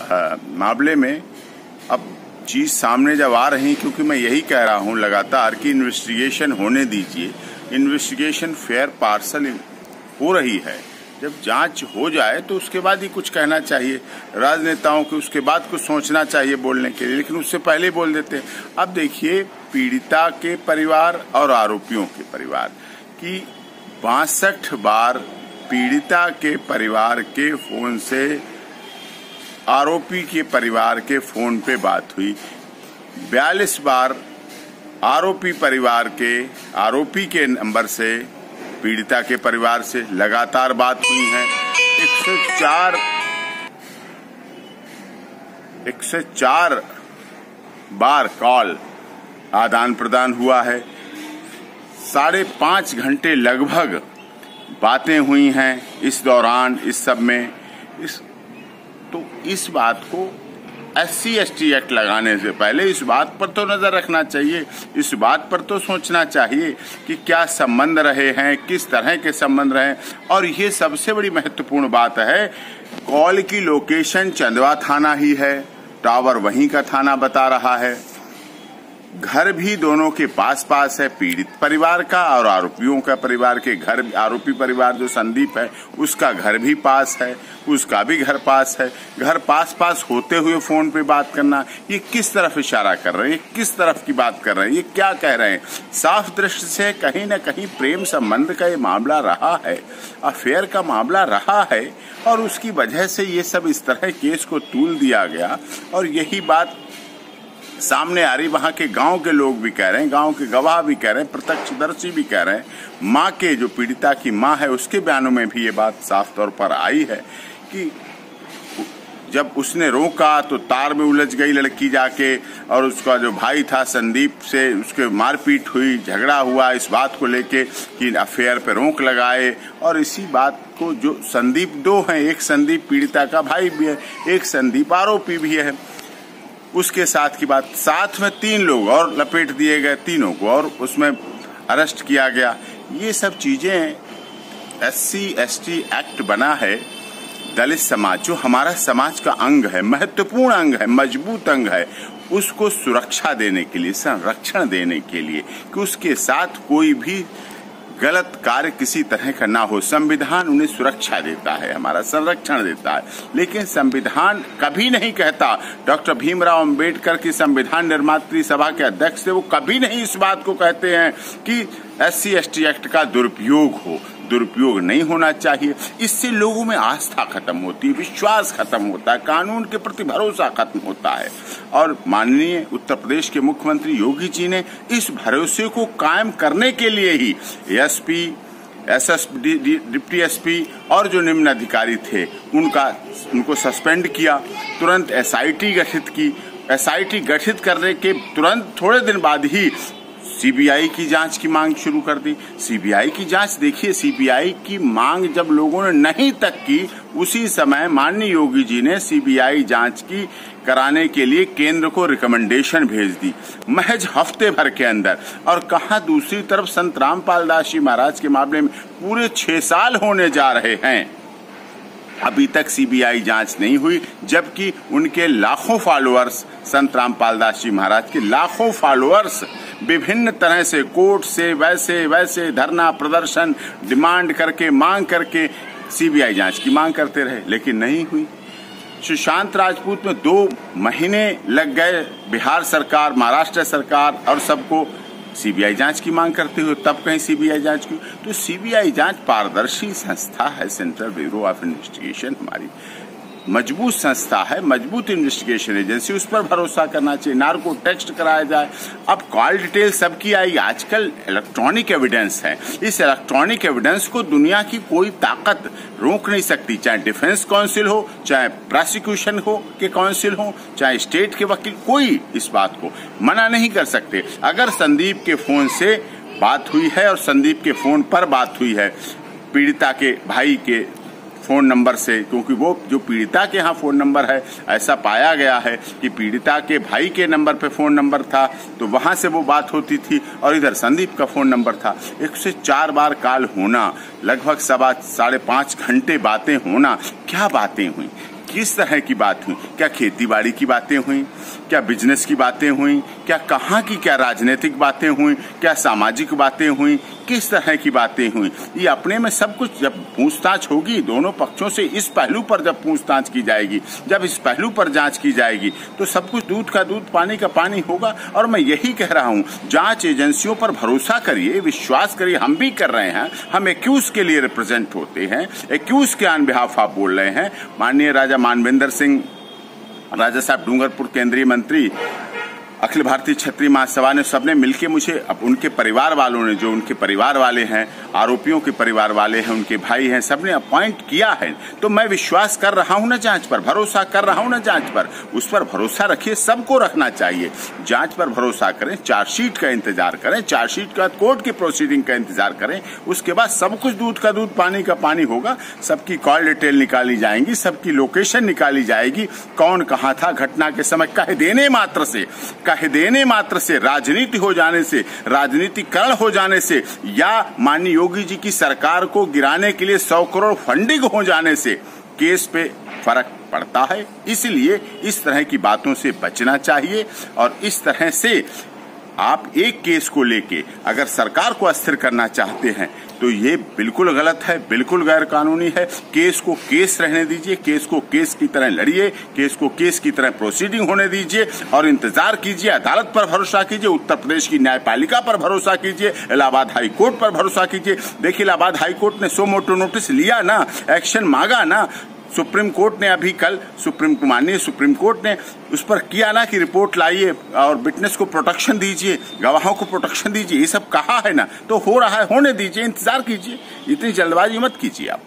मामले में अब चीज सामने जब आ रही, क्योंकि मैं यही कह रहा हूं लगातार कि इन्वेस्टिगेशन होने दीजिए। इन्वेस्टिगेशन फेयर पार्सल हो रही है, जब जांच हो जाए तो उसके बाद ही कुछ कहना चाहिए। राजनेताओं को उसके बाद कुछ सोचना चाहिए बोलने के लिए, लेकिन उससे पहले बोल देते हैं। अब देखिए, पीड़िता के परिवार और आरोपियों के परिवार की 62 बार पीड़िता के परिवार के फोन से आरोपी के परिवार के फोन पे बात हुई। 42 बार आरोपी परिवार के आरोपी के नंबर से पीड़िता के परिवार से लगातार बात हुई है। 104 बार कॉल आदान प्रदान हुआ है। 5.5 घंटे लगभग बातें हुई हैं इस दौरान, इस सब में। इस बात को SC/ST एक्ट लगाने से पहले इस बात पर तो नजर रखना चाहिए, इस बात पर तो सोचना चाहिए कि क्या संबंध रहे हैं, किस तरह के संबंध रहे। और ये सबसे बड़ी महत्वपूर्ण बात है, कॉल की लोकेशन चंदवा थाना ही है, टावर वहीं का थाना बता रहा है, घर भी दोनों के पास है, पीड़ित परिवार का और आरोपियों का परिवार के घर। आरोपी परिवार जो संदीप है उसका घर भी पास है, उसका भी घर पास है। घर पास होते हुए फोन पे बात करना, ये किस तरफ इशारा कर रहे हैं, किस तरफ की बात कर रहे हैं, ये क्या कह रहे हैं? साफ दृष्टि से कहीं न कहीं प्रेम संबंध का ये मामला रहा है, अफेयर का मामला रहा है, और उसकी वजह से ये सब इस तरह केस को तूल दिया गया। और यही बात सामने आ रही, वहां के गांव के लोग भी कह रहे हैं, गांव के गवाह भी कह रहे हैं, प्रत्यक्षदर्शी भी कह रहे हैं, मां के जो पीड़िता की मां है उसके बयानों में भी ये बात साफ तौर पर आई है कि जब उसने रोका तो तार में उलझ गई लड़की जाके, और उसका जो भाई था संदीप से उसके मारपीट हुई, झगड़ा हुआ इस बात को लेके कि अफेयर पे रोक लगाए। और इसी बात को जो संदीप 2 हैं, एक संदीप पीड़िता का भाई भी है, एक संदीप आरोपी भी है, उसके साथ की बात, साथ में 3 लोग और लपेट दिए गए, तीनों को और उसमें अरेस्ट किया गया। ये सब चीजें SC/ST एक्ट बना है दलित समाज, जो हमारा समाज का अंग है, महत्वपूर्ण अंग है, मजबूत अंग है, उसको सुरक्षा देने के लिए, संरक्षण देने के लिए कि उसके साथ कोई भी गलत कार्य किसी तरह का ना हो। संविधान उन्हें सुरक्षा देता है, हमारा संरक्षण देता है, लेकिन संविधान कभी नहीं कहता, डॉक्टर भीमराव अंबेडकर की संविधान निर्मात्री सभा के अध्यक्ष थे, वो कभी नहीं इस बात को कहते हैं कि SC/ST एक्ट का दुरुपयोग नहीं होना चाहिए। इससे लोगों में आस्था खत्म होती है, विश्वास खत्म होता है, कानून के प्रति भरोसा खत्म होता है। और माननीय उत्तर प्रदेश के मुख्यमंत्री योगी जी ने इस भरोसे को कायम करने के लिए ही SP, SSP, डिप्टी SP और जो निम्न अधिकारी थे उनको सस्पेंड किया, तुरंत SIT गठित की। SIT गठित करने के तुरंत थोड़े दिन बाद ही CBI की जांच की मांग शुरू कर दी। CBI की जांच, देखिए CBI की मांग जब लोगों ने नहीं तक की, उसी समय माननीय योगी जी ने CBI जांच की कराने के लिए केंद्र को रिकमेंडेशन भेज दी महज हफ्ते भर के अंदर। और कहा दूसरी तरफ संत रामपाल दास जी महाराज के मामले में पूरे 6 साल होने जा रहे हैं, अभी तक CBI जांच नहीं हुई, जबकि उनके लाखों फॉलोअर्स, संत रामपाल दास जी महाराज के लाखों फॉलोअर्स विभिन्न तरह से कोर्ट से वैसे धरना प्रदर्शन डिमांड करके, मांग करके CBI जांच की मांग करते रहे, लेकिन नहीं हुई। सुशांत राजपूत में 2 महीने लग गए, बिहार सरकार, महाराष्ट्र सरकार और सबको CBI जांच की मांग करते हुए, तब कहीं CBI जांच की। तो CBI जांच पारदर्शी संस्था है, सेंट्रल ब्यूरो ऑफ इन्वेस्टिगेशन हमारी मजबूत संस्था है, मजबूत इन्वेस्टिगेशन एजेंसी, उस पर भरोसा करना चाहिए। नार्को टेस्ट कराया जाए। अब कॉल डिटेल सबकी आई, आजकल इलेक्ट्रॉनिक एविडेंस है, इस इलेक्ट्रॉनिक एविडेंस को दुनिया की कोई ताकत रोक नहीं सकती, चाहे डिफेंस काउंसिल हो, चाहे प्रोसिक्यूशन हो के काउंसिल हो, चाहे स्टेट के वकील, कोई इस बात को मना नहीं कर सकते। अगर संदीप के फोन से बात हुई है और संदीप के फोन पर बात हुई है पीड़िता के भाई के फोन नंबर से, क्योंकि वो जो पीड़िता के यहाँ फोन नंबर है, ऐसा पाया गया है कि पीड़िता के भाई के नंबर पे फोन नंबर था, तो वहां से वो बात होती थी, और इधर संदीप का फोन नंबर था। 104 बार कॉल होना, लगभग 5.5 घंटे बातें होना, क्या बातें हुई, किस तरह की बात हुई? क्या खेतीबाड़ी की बातें हुई? क्या बिजनेस की बातें हुई? क्या कहाँ की क्या राजनीतिक बातें हुई? क्या सामाजिक बातें हुई? किस तरह की बातें हुई? ये अपने में सब कुछ जब पूछताछ होगी दोनों पक्षों से, इस पहलू पर जब पूछताछ की जाएगी, जब इस पहलू पर जांच की जाएगी, तो सब कुछ दूध का दूध पानी का पानी होगा। और मैं यही कह रहा हूं, जांच एजेंसियों पर भरोसा करिए, विश्वास करिए। हम भी कर रहे हैं, हम एक्यूज के लिए रिप्रेजेंट होते हैं, एक्यूज के ऑन बिहाफ आप बोल रहे हैं। माननीय राजा मानवेंद्र सिंह राजा साहब डूंगरपुर केंद्रीय मंत्री, अखिल भारतीय क्षत्रिय महासभा ने, सबने मिलके मुझे, अब उनके परिवार वालों ने, जो उनके परिवार वाले हैं, आरोपियों के परिवार वाले हैं, उनके भाई हैं, सबने अपॉइंट किया है। तो मैं विश्वास कर रहा हूं ना जांच पर, भरोसा कर रहा हूं ना जांच पर। उस पर भरोसा रखिए, सबको रखना चाहिए। जांच पर भरोसा करें, चार्जशीट का इंतजार करें, चार्जशीट के बाद कोर्ट की प्रोसीडिंग का इंतजार करें। उसके बाद सब कुछ दूध का दूध पानी का पानी होगा। सबकी कॉल डिटेल निकाली जाएंगी, सबकी लोकेशन निकाली जाएगी, कौन कहां था घटना के समय। कह देने मात्र से राजनीति हो जाने से, राजनीतिकरण हो जाने से, या माननीय योगी जी की सरकार को गिराने के लिए 100 करोड़ फंडिंग हो जाने से केस पे फर्क पड़ता है। इसलिए इस तरह की बातों से बचना चाहिए। और इस तरह से आप एक केस को लेके अगर सरकार को अस्थिर करना चाहते हैं तो ये बिल्कुल गलत है, बिल्कुल गैर कानूनी है। केस को केस रहने दीजिए, केस को केस की तरह लड़िए, केस को केस की तरह प्रोसीडिंग होने दीजिए और इंतजार कीजिए। अदालत पर भरोसा कीजिए, उत्तर प्रदेश की न्यायपालिका पर भरोसा कीजिए, इलाहाबाद हाई कोर्ट पर भरोसा कीजिए। देखिए, इलाहाबाद हाई कोर्ट ने सो मोटो नोटिस लिया ना, एक्शन मांगा ना। सुप्रीम कोर्ट ने अभी कल माननीय सुप्रीम कोर्ट ने उस पर किया ना कि रिपोर्ट लाइए और विटनेस को प्रोटेक्शन दीजिए, गवाहों को प्रोटेक्शन दीजिए, ये सब कहा है ना। तो हो रहा है, होने दीजिए, इंतजार कीजिए, इतनी जल्दबाजी मत कीजिए आप।